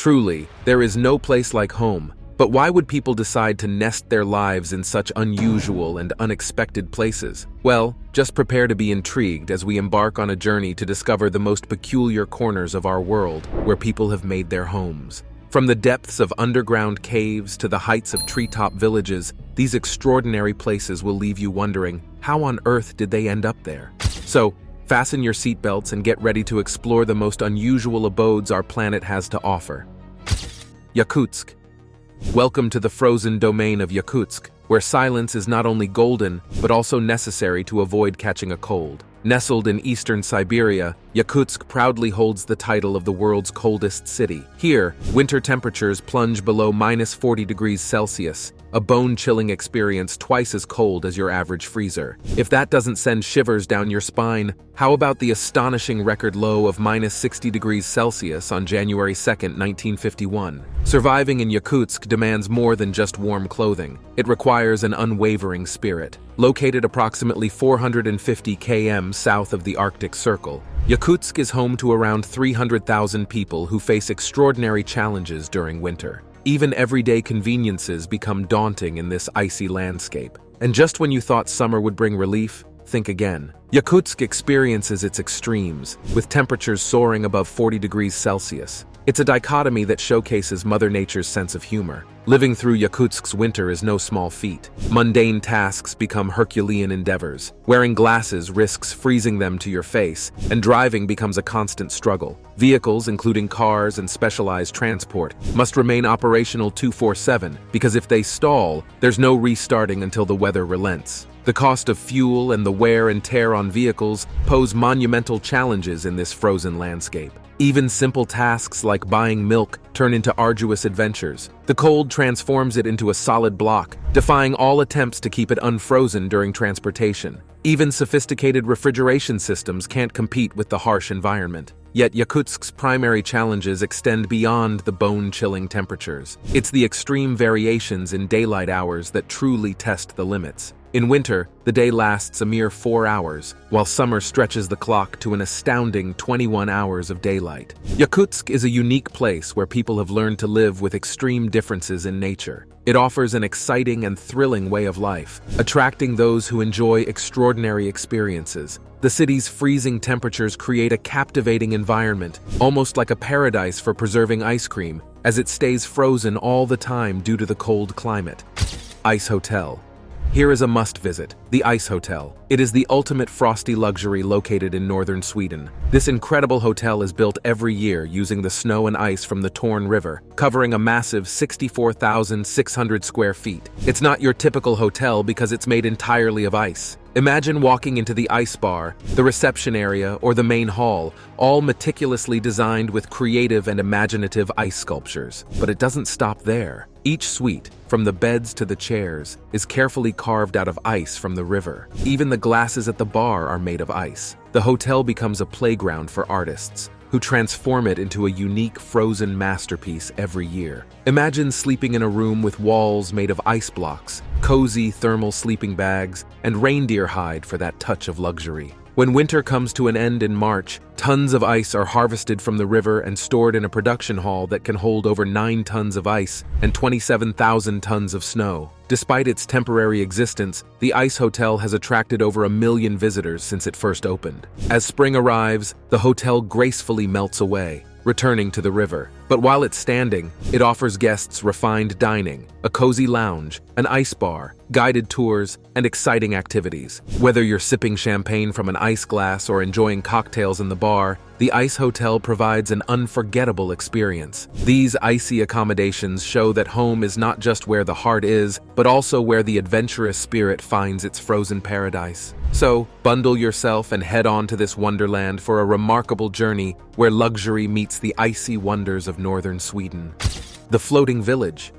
Truly, there is no place like home. But why would people decide to nest their lives in such unusual and unexpected places? Well, just prepare to be intrigued as we embark on a journey to discover the most peculiar corners of our world where people have made their homes. From the depths of underground caves to the heights of treetop villages, these extraordinary places will leave you wondering, how on earth did they end up there? So, fasten your seatbelts and get ready to explore the most unusual abodes our planet has to offer. Yakutsk. Welcome to the frozen domain of Yakutsk, where silence is not only golden, but also necessary to avoid catching a cold. Nestled in eastern Siberia, Yakutsk proudly holds the title of the world's coldest city. Here, winter temperatures plunge below -40 degrees Celsius, a bone-chilling experience twice as cold as your average freezer. If that doesn't send shivers down your spine, how about the astonishing record low of -60 degrees Celsius on January 2, 1951? Surviving in Yakutsk demands more than just warm clothing. It requires an unwavering spirit. Located approximately 450 km south of the Arctic Circle, Yakutsk is home to around 300,000 people who face extraordinary challenges during winter. Even everyday conveniences become daunting in this icy landscape. And just when you thought summer would bring relief, think again. Yakutsk experiences its extremes, with temperatures soaring above 40 degrees Celsius. It's a dichotomy that showcases Mother Nature's sense of humor. Living through Yakutsk's winter is no small feat. Mundane tasks become Herculean endeavors. Wearing glasses risks freezing them to your face, and driving becomes a constant struggle. Vehicles, including cars and specialized transport, must remain operational 24/7, because if they stall, there's no restarting until the weather relents. The cost of fuel and the wear and tear on vehicles pose monumental challenges in this frozen landscape. Even simple tasks like buying milk turn into arduous adventures. The cold transforms it into a solid block, defying all attempts to keep it unfrozen during transportation. Even sophisticated refrigeration systems can't compete with the harsh environment. Yet Yakutsk's primary challenges extend beyond the bone-chilling temperatures. It's the extreme variations in daylight hours that truly test the limits. In winter, the day lasts a mere 4 hours, while summer stretches the clock to an astounding 21 hours of daylight. Yakutsk is a unique place where people have learned to live with extreme differences in nature. It offers an exciting and thrilling way of life, attracting those who enjoy extraordinary experiences. The city's freezing temperatures create a captivating environment, almost like a paradise for preserving ice cream, as it stays frozen all the time due to the cold climate. Ice Hotel. Here is a must-visit, the Ice Hotel. It is the ultimate frosty luxury located in northern Sweden. This incredible hotel is built every year using the snow and ice from the Torn River, covering a massive 64,600 square feet. It's not your typical hotel because it's made entirely of ice. Imagine walking into the ice bar, the reception area, or the main hall, all meticulously designed with creative and imaginative ice sculptures. But it doesn't stop there. Each suite, from the beds to the chairs, is carefully carved out of ice from the river. Even the glasses at the bar are made of ice. The hotel becomes a playground for artists, who transform it into a unique frozen masterpiece every year. Imagine sleeping in a room with walls made of ice blocks, cozy thermal sleeping bags, and reindeer hide for that touch of luxury. When winter comes to an end in March, tons of ice are harvested from the river and stored in a production hall that can hold over 9 tons of ice and 27,000 tons of snow. Despite its temporary existence, the Ice Hotel has attracted over 1 million visitors since it first opened. As spring arrives, the hotel gracefully melts away, returning to the river. But while it's standing, it offers guests refined dining, a cozy lounge, an ice bar, guided tours, and exciting activities. Whether you're sipping champagne from an ice glass or enjoying cocktails in the bar, the Ice Hotel provides an unforgettable experience. These icy accommodations show that home is not just where the heart is, but also where the adventurous spirit finds its frozen paradise. So, bundle yourself and head on to this wonderland for a remarkable journey where luxury meets the icy wonders of northern Sweden. The Floating Village.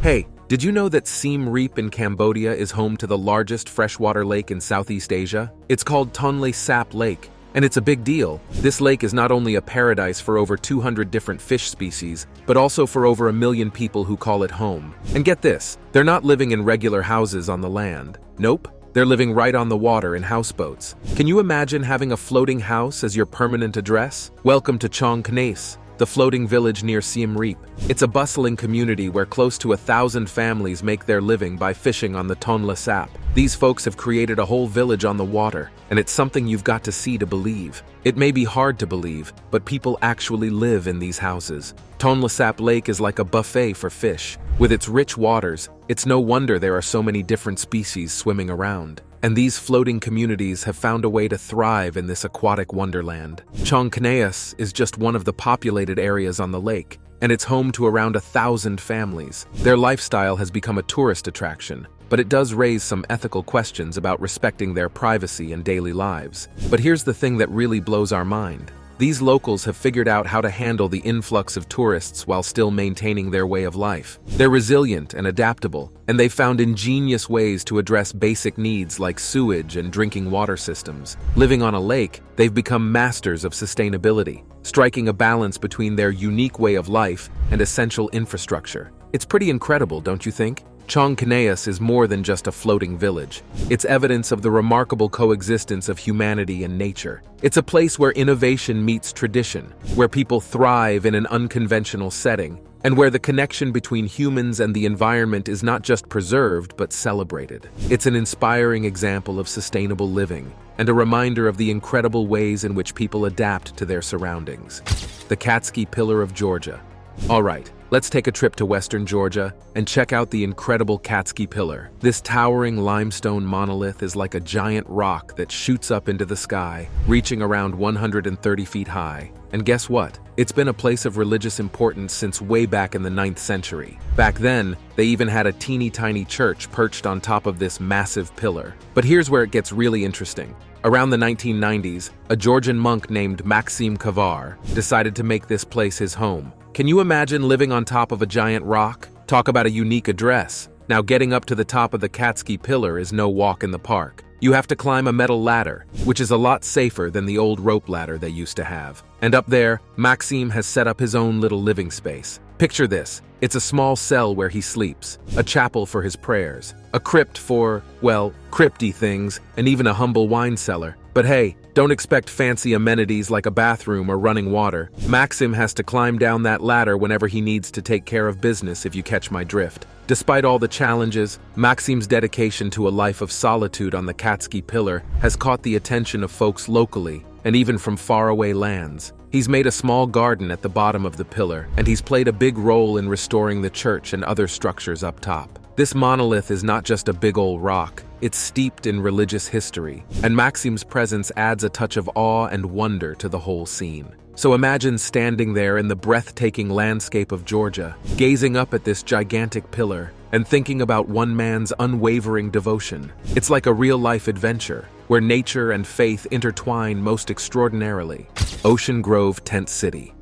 Hey, did you know that Siem Reap in Cambodia is home to the largest freshwater lake in Southeast Asia? It's called Tonle Sap Lake, and it's a big deal. This lake is not only a paradise for over 200 different fish species, but also for over 1 million people who call it home. And get this, they're not living in regular houses on the land. Nope. They're living right on the water in houseboats. Can you imagine having a floating house as your permanent address? Welcome to Chong Knes, the floating village near Siem Reap. It's a bustling community where close to 1,000 families make their living by fishing on the Tonle Sap. These folks have created a whole village on the water, and it's something you've got to see to believe. It may be hard to believe, but people actually live in these houses. Tonle Sap Lake is like a buffet for fish. With its rich waters, it's no wonder there are so many different species swimming around. And these floating communities have found a way to thrive in this aquatic wonderland. Chankneas is just one of the populated areas on the lake, and it's home to around 1,000 families. Their lifestyle has become a tourist attraction, but it does raise some ethical questions about respecting their privacy and daily lives. But here's the thing that really blows our mind. These locals have figured out how to handle the influx of tourists while still maintaining their way of life. They're resilient and adaptable, and they've found ingenious ways to address basic needs like sewage and drinking water systems. Living on a lake, they've become masters of sustainability, striking a balance between their unique way of life and essential infrastructure. It's pretty incredible, don't you think? Chankneas is more than just a floating village. It's evidence of the remarkable coexistence of humanity and nature. It's a place where innovation meets tradition, where people thrive in an unconventional setting, and where the connection between humans and the environment is not just preserved but celebrated. It's an inspiring example of sustainable living, and a reminder of the incredible ways in which people adapt to their surroundings. The Katsky Pillar of Georgia. All right, let's take a trip to western Georgia and check out the incredible Katsky Pillar. This towering limestone monolith is like a giant rock that shoots up into the sky, reaching around 130 feet high. And guess what? It's been a place of religious importance since way back in the 9th century. Back then, they even had a teeny-tiny church perched on top of this massive pillar. But here's where it gets really interesting. Around the 1990s, a Georgian monk named Maxim Kavar decided to make this place his home. Can you imagine living on top of a giant rock? Talk about a unique address. Now, getting up to the top of the Katsky Pillar is no walk in the park. You have to climb a metal ladder, which is a lot safer than the old rope ladder they used to have. And up there, Maxim has set up his own little living space. Picture this. It's a small cell where he sleeps, a chapel for his prayers, a crypt for, well, crypty things, and even a humble wine cellar. But hey, don't expect fancy amenities like a bathroom or running water. Maxim has to climb down that ladder whenever he needs to take care of business, if you catch my drift. Despite all the challenges, Maxim's dedication to a life of solitude on the Katsky Pillar has caught the attention of folks locally and even from faraway lands. He's made a small garden at the bottom of the pillar, and he's played a big role in restoring the church and other structures up top. This monolith is not just a big old rock, it's steeped in religious history, and Maxim's presence adds a touch of awe and wonder to the whole scene. So imagine standing there in the breathtaking landscape of Georgia, gazing up at this gigantic pillar, and thinking about one man's unwavering devotion. It's like a real-life adventure, where nature and faith intertwine most extraordinarily. Ocean Grove Tent City.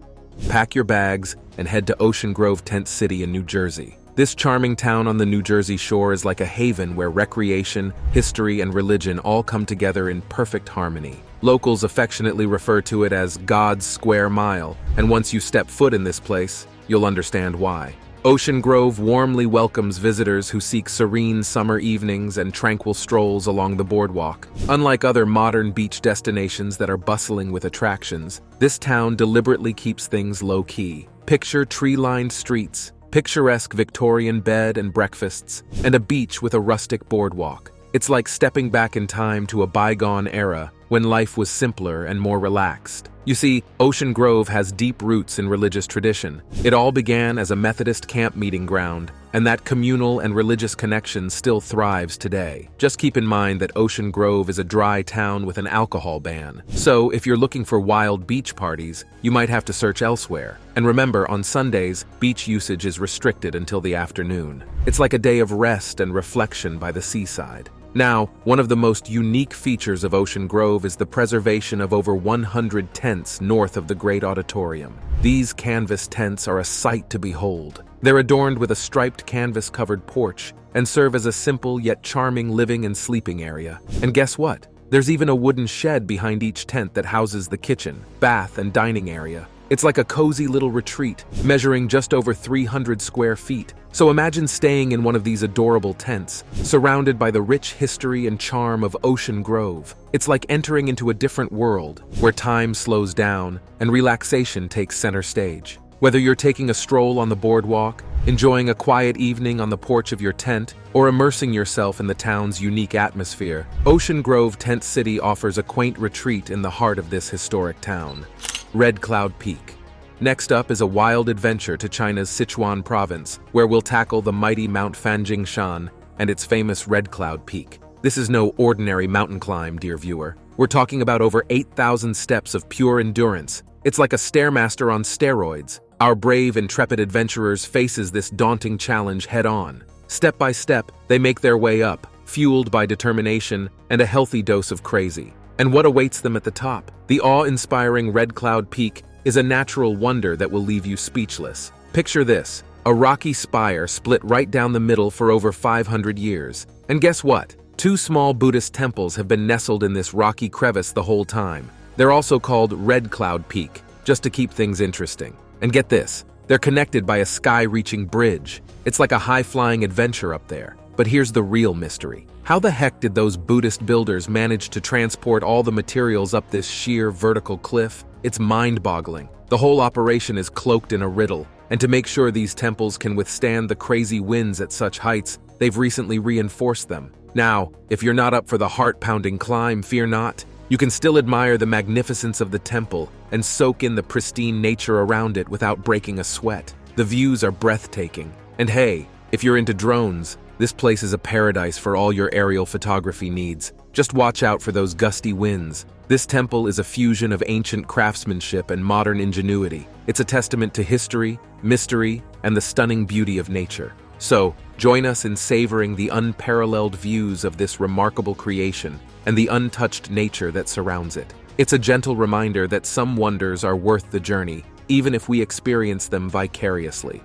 Pack your bags and head to Ocean Grove Tent City in New Jersey. This charming town on the New Jersey shore is like a haven where recreation, history, and religion all come together in perfect harmony. Locals affectionately refer to it as God's Square Mile, and once you step foot in this place, you'll understand why. Ocean Grove warmly welcomes visitors who seek serene summer evenings and tranquil strolls along the boardwalk. Unlike other modern beach destinations that are bustling with attractions, this town deliberately keeps things low-key. Picture tree-lined streets, picturesque Victorian bed and breakfasts, and a beach with a rustic boardwalk. It's like stepping back in time to a bygone era when life was simpler and more relaxed. You see, Ocean Grove has deep roots in religious tradition. It all began as a Methodist camp meeting ground, and that communal and religious connection still thrives today. Just keep in mind that Ocean Grove is a dry town with an alcohol ban. So, if you're looking for wild beach parties, you might have to search elsewhere. And remember, on Sundays, beach usage is restricted until the afternoon. It's like a day of rest and reflection by the seaside. Now, one of the most unique features of Ocean Grove is the preservation of over 100 tents north of the Great Auditorium. These canvas tents are a sight to behold. They're adorned with a striped canvas-covered porch and serve as a simple yet charming living and sleeping area. And guess what? There's even a wooden shed behind each tent that houses the kitchen, bath, and dining area. It's like a cozy little retreat, measuring just over 300 square feet. So imagine staying in one of these adorable tents, surrounded by the rich history and charm of Ocean Grove. It's like entering into a different world, where time slows down and relaxation takes center stage. Whether you're taking a stroll on the boardwalk, enjoying a quiet evening on the porch of your tent, or immersing yourself in the town's unique atmosphere, Ocean Grove Tent City offers a quaint retreat in the heart of this historic town. Red Cloud Peak. Next up is a wild adventure to China's Sichuan province, where we'll tackle the mighty Mount Fanjingshan and its famous Red Cloud Peak. This is no ordinary mountain climb, dear viewer. We're talking about over 8,000 steps of pure endurance. It's like a Stairmaster on steroids. Our brave, intrepid adventurers faces this daunting challenge head-on. Step by step, they make their way up, fueled by determination and a healthy dose of crazy. And what awaits them at the top? The awe-inspiring Red Cloud Peak is a natural wonder that will leave you speechless. Picture this, a rocky spire split right down the middle for over 500 years. And guess what? Two small Buddhist temples have been nestled in this rocky crevice the whole time. They're also called Red Cloud Peak, just to keep things interesting. And get this, they're connected by a sky-reaching bridge. It's like a high-flying adventure up there. But here's the real mystery. How the heck did those Buddhist builders manage to transport all the materials up this sheer vertical cliff? It's mind-boggling. The whole operation is cloaked in a riddle, and to make sure these temples can withstand the crazy winds at such heights, they've recently reinforced them. Now, if you're not up for the heart-pounding climb, fear not. You can still admire the magnificence of the temple and soak in the pristine nature around it without breaking a sweat. The views are breathtaking. And hey, if you're into drones, this place is a paradise for all your aerial photography needs. Just watch out for those gusty winds. This temple is a fusion of ancient craftsmanship and modern ingenuity. It's a testament to history, mystery, and the stunning beauty of nature. So, join us in savoring the unparalleled views of this remarkable creation and the untouched nature that surrounds it. It's a gentle reminder that some wonders are worth the journey, even if we experience them vicariously.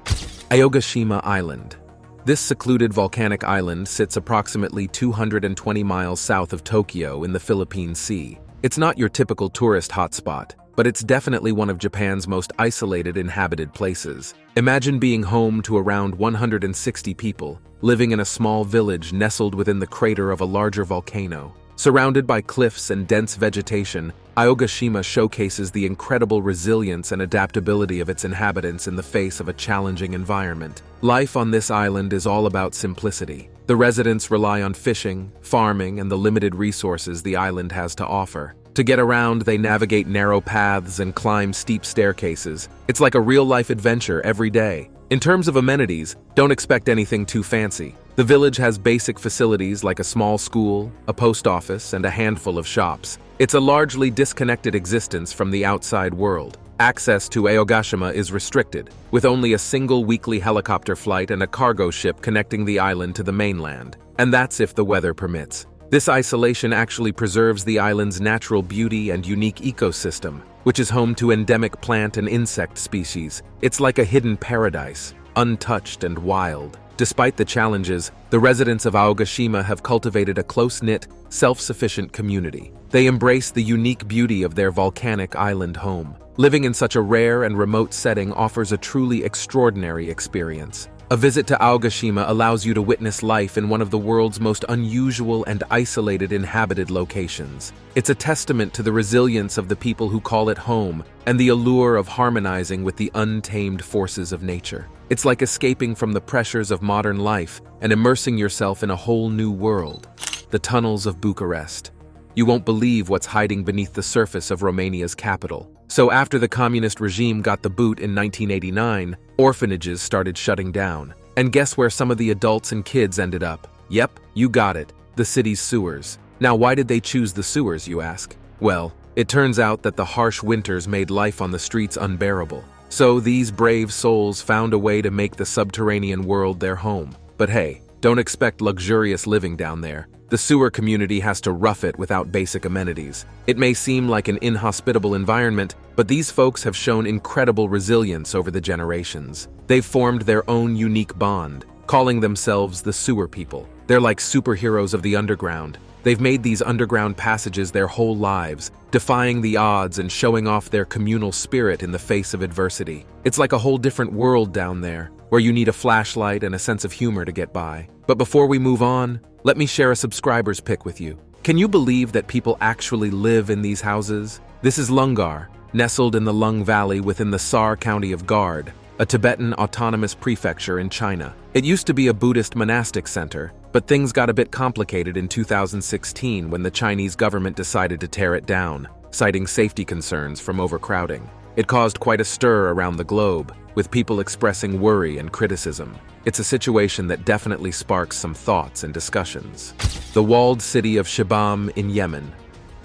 Aogashima Island. This secluded volcanic island sits approximately 220 miles south of Tokyo in the Philippine Sea. It's not your typical tourist hotspot, but it's definitely one of Japan's most isolated inhabited places. Imagine being home to around 160 people, living in a small village nestled within the crater of a larger volcano. Surrounded by cliffs and dense vegetation, Aogashima showcases the incredible resilience and adaptability of its inhabitants in the face of a challenging environment. Life on this island is all about simplicity. The residents rely on fishing, farming, and the limited resources the island has to offer. To get around, they navigate narrow paths and climb steep staircases. It's like a real-life adventure every day. In terms of amenities, don't expect anything too fancy. The village has basic facilities like a small school, a post office, and a handful of shops. It's a largely disconnected existence from the outside world. Access to Aogashima is restricted, with only a single weekly helicopter flight and a cargo ship connecting the island to the mainland. And that's if the weather permits. This isolation actually preserves the island's natural beauty and unique ecosystem, which is home to endemic plant and insect species. It's like a hidden paradise, untouched and wild. Despite the challenges, the residents of Aogashima have cultivated a close-knit, self-sufficient community. They embrace the unique beauty of their volcanic island home. Living in such a rare and remote setting offers a truly extraordinary experience. A visit to Aogashima allows you to witness life in one of the world's most unusual and isolated inhabited locations. It's a testament to the resilience of the people who call it home and the allure of harmonizing with the untamed forces of nature. It's like escaping from the pressures of modern life and immersing yourself in a whole new world. The tunnels of Bucharest. You won't believe what's hiding beneath the surface of Romania's capital. So after the communist regime got the boot in 1989, orphanages started shutting down. And guess where some of the adults and kids ended up? Yep, you got it, the city's sewers. Now why did they choose the sewers, you ask? Well, it turns out that the harsh winters made life on the streets unbearable. So these brave souls found a way to make the subterranean world their home. But hey, don't expect luxurious living down there. The sewer community has to rough it without basic amenities. It may seem like an inhospitable environment, but these folks have shown incredible resilience over the generations. They've formed their own unique bond, calling themselves the sewer people. They're like superheroes of the underground. They've made these underground passages their whole lives, defying the odds and showing off their communal spirit in the face of adversity. It's like a whole different world down there, where you need a flashlight and a sense of humor to get by. But before we move on, let me share a subscriber's pick with you. Can you believe that people actually live in these houses? This is Lungar, nestled in the Lung Valley within the Sar County of Gard, a Tibetan autonomous prefecture in China. It used to be a Buddhist monastic center, but things got a bit complicated in 2016 when the Chinese government decided to tear it down, citing safety concerns from overcrowding. It caused quite a stir around the globe, with people expressing worry and criticism. It's a situation that definitely sparks some thoughts and discussions. The walled city of Shibam in Yemen.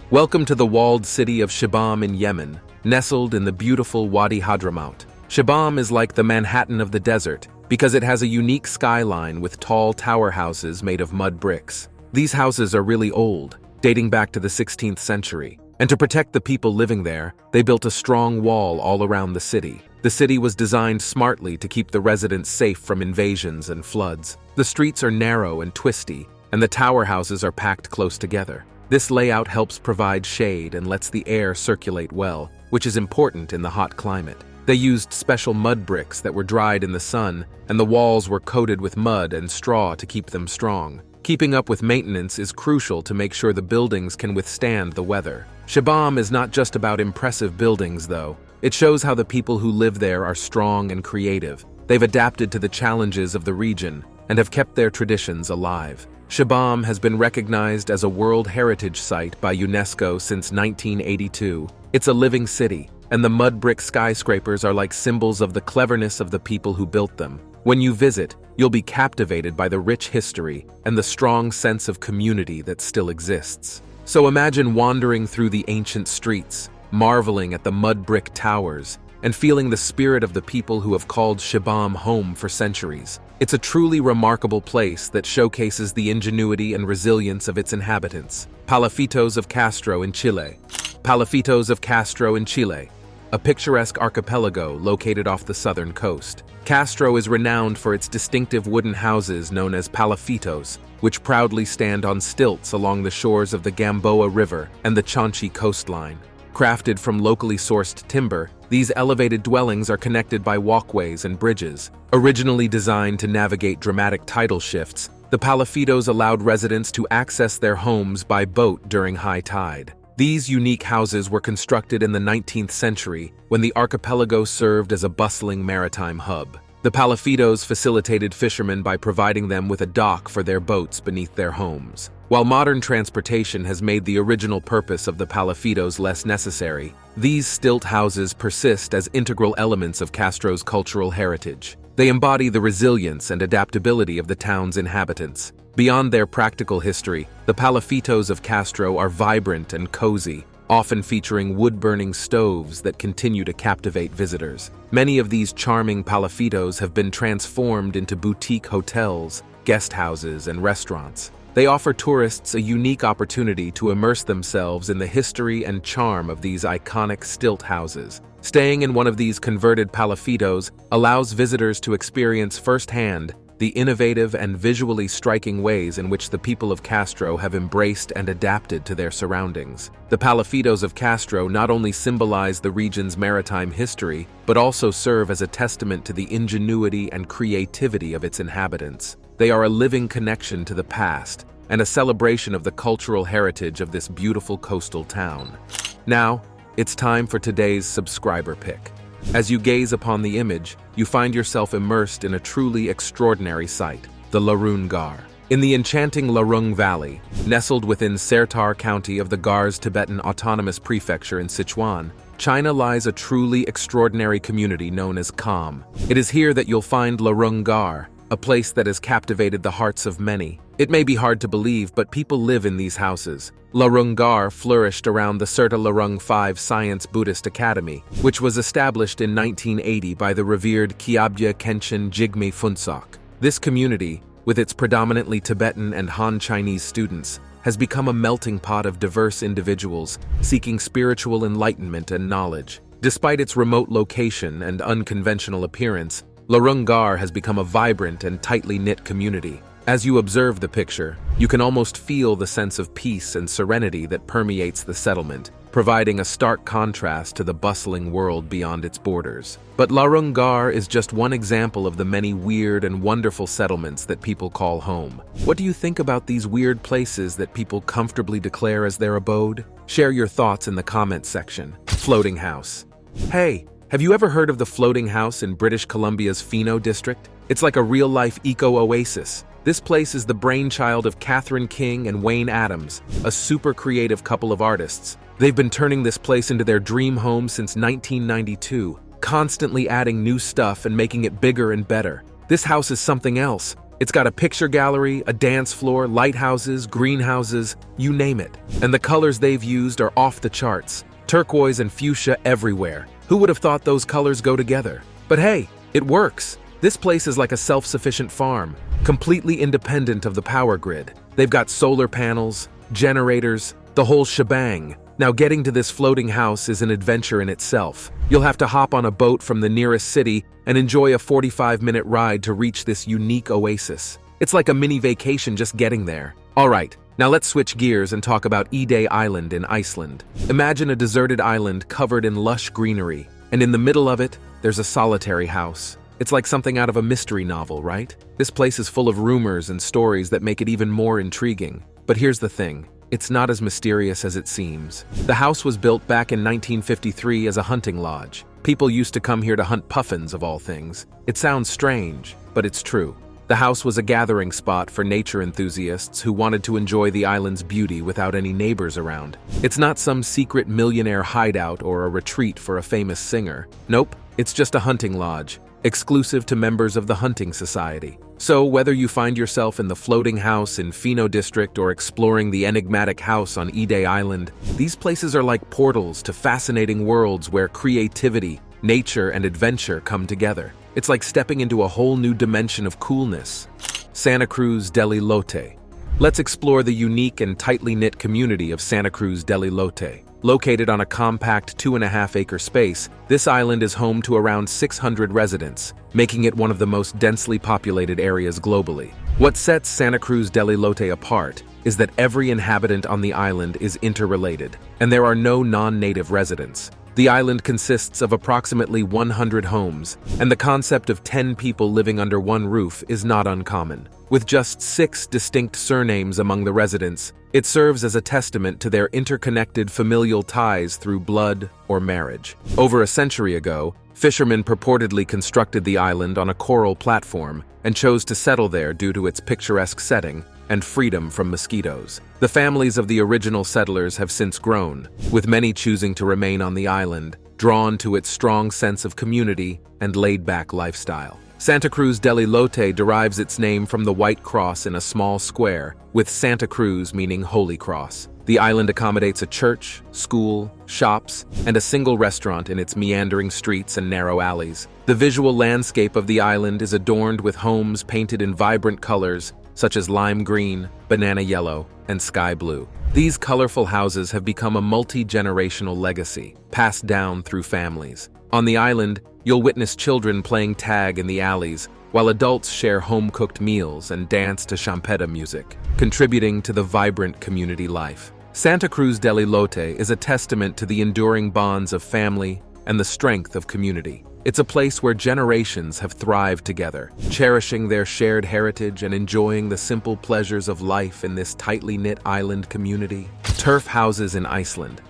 Welcome to the walled city of Shibam in Yemen, nestled in the beautiful Wadi Hadramaut. Shibam is like the Manhattan of the desert because it has a unique skyline with tall tower houses made of mud bricks. These houses are really old, dating back to the 16th century, and to protect the people living there, they built a strong wall all around the city. The city was designed smartly to keep the residents safe from invasions and floods. The streets are narrow and twisty, and the tower houses are packed close together. This layout helps provide shade and lets the air circulate well, which is important in the hot climate. They used special mud bricks that were dried in the sun, and the walls were coated with mud and straw to keep them strong. Keeping up with maintenance is crucial to make sure the buildings can withstand the weather. Shibam is not just about impressive buildings, though. It shows how the people who live there are strong and creative. They've adapted to the challenges of the region and have kept their traditions alive. Shibam has been recognized as a World Heritage Site by UNESCO since 1982. It's a living city, and the mud brick skyscrapers are like symbols of the cleverness of the people who built them. When you visit, you'll be captivated by the rich history and the strong sense of community that still exists. So imagine wandering through the ancient streets, marveling at the mud brick towers, and feeling the spirit of the people who have called Shibam home for centuries. It's a truly remarkable place that showcases the ingenuity and resilience of its inhabitants. Palitos of Castro in Chile. Palitos of Castro in Chile, a picturesque archipelago located off the southern coast. Castro is renowned for its distinctive wooden houses known as palitos, which proudly stand on stilts along the shores of the Gamboa River and the Chanchi coastline. Crafted from locally sourced timber, these elevated dwellings are connected by walkways and bridges. Originally designed to navigate dramatic tidal shifts, the palitos allowed residents to access their homes by boat during high tide. These unique houses were constructed in the 19th century when the archipelago served as a bustling maritime hub. The palitos facilitated fishermen by providing them with a dock for their boats beneath their homes. While modern transportation has made the original purpose of the palitos less necessary, these stilt houses persist as integral elements of Castro's cultural heritage. They embody the resilience and adaptability of the town's inhabitants. Beyond their practical history, the palitos of Castro are vibrant and cozy, often featuring wood-burning stoves that continue to captivate visitors. Many of these charming palitos have been transformed into boutique hotels, guest houses, and restaurants. They offer tourists a unique opportunity to immerse themselves in the history and charm of these iconic stilt houses. Staying in one of these converted palitos allows visitors to experience firsthand the innovative and visually striking ways in which the people of Castro have embraced and adapted to their surroundings. The palitos of Castro not only symbolize the region's maritime history, but also serve as a testament to the ingenuity and creativity of its inhabitants. They are a living connection to the past and a celebration of the cultural heritage of this beautiful coastal town. Now, it's time for today's subscriber pick. As you gaze upon the image, you find yourself immersed in a truly extraordinary sight, the Larung Gar. In the enchanting Larung Valley, nestled within Sertar County of the Gar's Tibetan Autonomous Prefecture in Sichuan, China lies a truly extraordinary community known as Kham. It is here that you'll find Larung Gar, a place that has captivated the hearts of many. It may be hard to believe, but people live in these houses. Larung Gar flourished around the Serta Larung 5 Science Buddhist Academy, which was established in 1980 by the revered Kyabje Khenchen Jigme Phuntsok. This community, with its predominantly Tibetan and Han Chinese students, has become a melting pot of diverse individuals seeking spiritual enlightenment and knowledge. Despite its remote location and unconventional appearance, Larung Gar has become a vibrant and tightly knit community. As you observe the picture, you can almost feel the sense of peace and serenity that permeates the settlement, providing a stark contrast to the bustling world beyond its borders. But Larungar is just one example of the many weird and wonderful settlements that people call home. What do you think about these weird places that people comfortably declare as their abode? Share your thoughts in the comments section. Floating house. Hey, have you ever heard of the floating house in British Columbia's Fino district? It's like a real-life eco-oasis. This place is the brainchild of Catherine King and Wayne Adams, a super creative couple of artists. They've been turning this place into their dream home since 1992, constantly adding new stuff and making it bigger and better. This house is something else. It's got a picture gallery, a dance floor, lighthouses, greenhouses, you name it. And the colors they've used are off the charts. Turquoise and fuchsia everywhere. Who would have thought those colors go together? But hey, it works. This place is like a self-sufficient farm, completely independent of the power grid. They've got solar panels, generators, the whole shebang. Now getting to this floating house is an adventure in itself. You'll have to hop on a boat from the nearest city and enjoy a 45-minute ride to reach this unique oasis. It's like a mini vacation just getting there. Alright, now let's switch gears and talk about Ide Island in Iceland. Imagine a deserted island covered in lush greenery, and in the middle of it, there's a solitary house. It's like something out of a mystery novel, right? This place is full of rumors and stories that make it even more intriguing. But here's the thing. It's not as mysterious as it seems. The house was built back in 1953 as a hunting lodge. People used to come here to hunt puffins, of all things. It sounds strange, but it's true. The house was a gathering spot for nature enthusiasts who wanted to enjoy the island's beauty without any neighbors around. It's not some secret millionaire hideout or a retreat for a famous singer. Nope, it's just a hunting lodge, exclusive to members of the hunting society. So whether you find yourself in the floating house in Fino district or exploring the enigmatic house on Ide Island, these places are like portals to fascinating worlds where creativity, nature, and adventure come together. It's like stepping into a whole new dimension of coolness. Santa Cruz delle Lotte. Let's explore the unique and tightly knit community of Santa Cruz delle Lotte. Located on a compact 2.5-acre space, this island is home to around 600 residents, making it one of the most densely populated areas globally. What sets Santa Cruz delle Lotte apart is that every inhabitant on the island is interrelated, and there are no non-native residents. The island consists of approximately 100 homes, and the concept of 10 people living under one roof is not uncommon. With just 6 distinct surnames among the residents, it serves as a testament to their interconnected familial ties through blood or marriage. Over a century ago, fishermen purportedly constructed the island on a coral platform and chose to settle there due to its picturesque setting and freedom from mosquitoes. The families of the original settlers have since grown, with many choosing to remain on the island, drawn to its strong sense of community and laid-back lifestyle. Santa Cruz delle Lotte derives its name from the white cross in a small square, with Santa Cruz meaning Holy Cross. The island accommodates a church, school, shops, and a single restaurant in its meandering streets and narrow alleys. The visual landscape of the island is adorned with homes painted in vibrant colors such as lime green, banana yellow, and sky blue. These colorful houses have become a multi-generational legacy, passed down through families. On the island, you'll witness children playing tag in the alleys, while adults share home-cooked meals and dance to champeta music, contributing to the vibrant community life. Santa Cruz delle Lotte is a testament to the enduring bonds of family and the strength of community. It's a place where generations have thrived together, cherishing their shared heritage and enjoying the simple pleasures of life in this tightly knit island community. Turf houses in Iceland.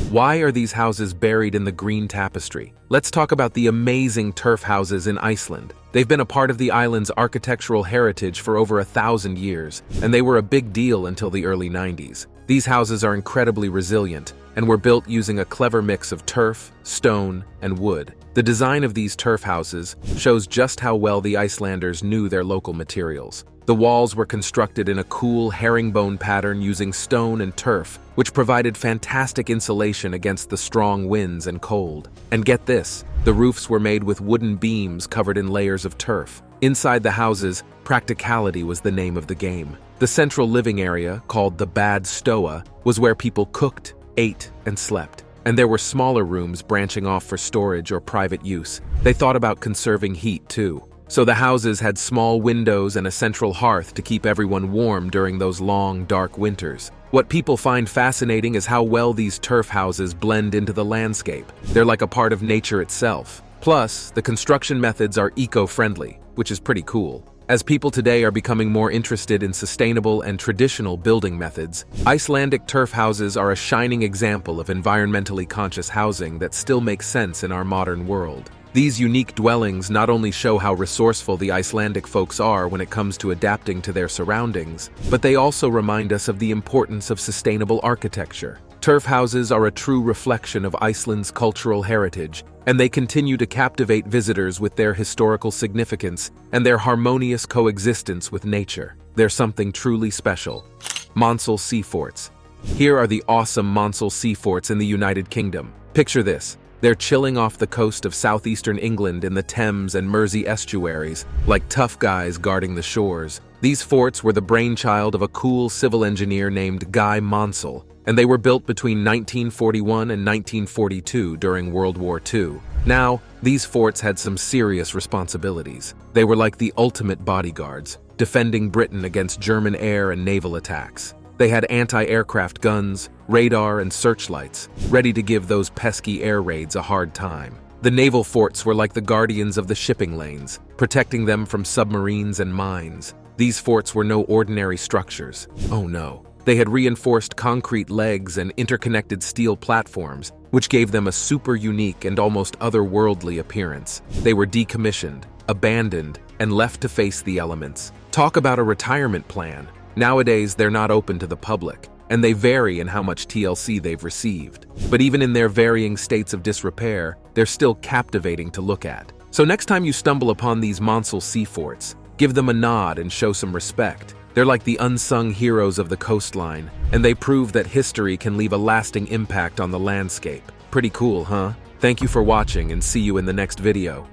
Why are these houses buried in the green tapestry? Let's talk about the amazing turf houses in Iceland. They've been a part of the island's architectural heritage for over 1,000 years, and they were a big deal until the early 90s. These houses are incredibly resilient and were built using a clever mix of turf, stone, and wood. The design of these turf houses shows just how well the Icelanders knew their local materials. The walls were constructed in a cool herringbone pattern using stone and turf, which provided fantastic insulation against the strong winds and cold. And get this, the roofs were made with wooden beams covered in layers of turf. Inside the houses, practicality was the name of the game. The central living area, called the Bad Stoa, was where people cooked, ate, and slept. And there were smaller rooms branching off for storage or private use. They thought about conserving heat, too. So the houses had small windows and a central hearth to keep everyone warm during those long, dark winters. What people find fascinating is how well these turf houses blend into the landscape. They're like a part of nature itself. Plus, the construction methods are eco-friendly, which is pretty cool. As people today are becoming more interested in sustainable and traditional building methods, Icelandic turf houses are a shining example of environmentally conscious housing that still makes sense in our modern world. These unique dwellings not only show how resourceful the Icelandic folks are when it comes to adapting to their surroundings, but they also remind us of the importance of sustainable architecture. Turf houses are a true reflection of Iceland's cultural heritage, and they continue to captivate visitors with their historical significance and their harmonious coexistence with nature. They're something truly special. Monsal Sea Forts. Here are the awesome Monsal Sea Forts in the United Kingdom. Picture this. They're chilling off the coast of southeastern England in the Thames and Mersey estuaries, like tough guys guarding the shores. These forts were the brainchild of a cool civil engineer named Guy Monsal, and they were built between 1941 and 1942 during World War II. Now, these forts had some serious responsibilities. They were like the ultimate bodyguards, defending Britain against German air and naval attacks. They had anti-aircraft guns, radar, and searchlights, ready to give those pesky air raids a hard time. The naval forts were like the guardians of the shipping lanes, protecting them from submarines and mines. These forts were no ordinary structures. Oh no. They had reinforced concrete legs and interconnected steel platforms, which gave them a super unique and almost otherworldly appearance. They were decommissioned, abandoned, and left to face the elements. Talk about a retirement plan. Nowadays, they're not open to the public, and they vary in how much TLC they've received. But even in their varying states of disrepair, they're still captivating to look at. So next time you stumble upon these Monsal Sea Forts, give them a nod and show some respect. They're like the unsung heroes of the coastline, and they prove that history can leave a lasting impact on the landscape. Pretty cool, huh? Thank you for watching, and see you in the next video.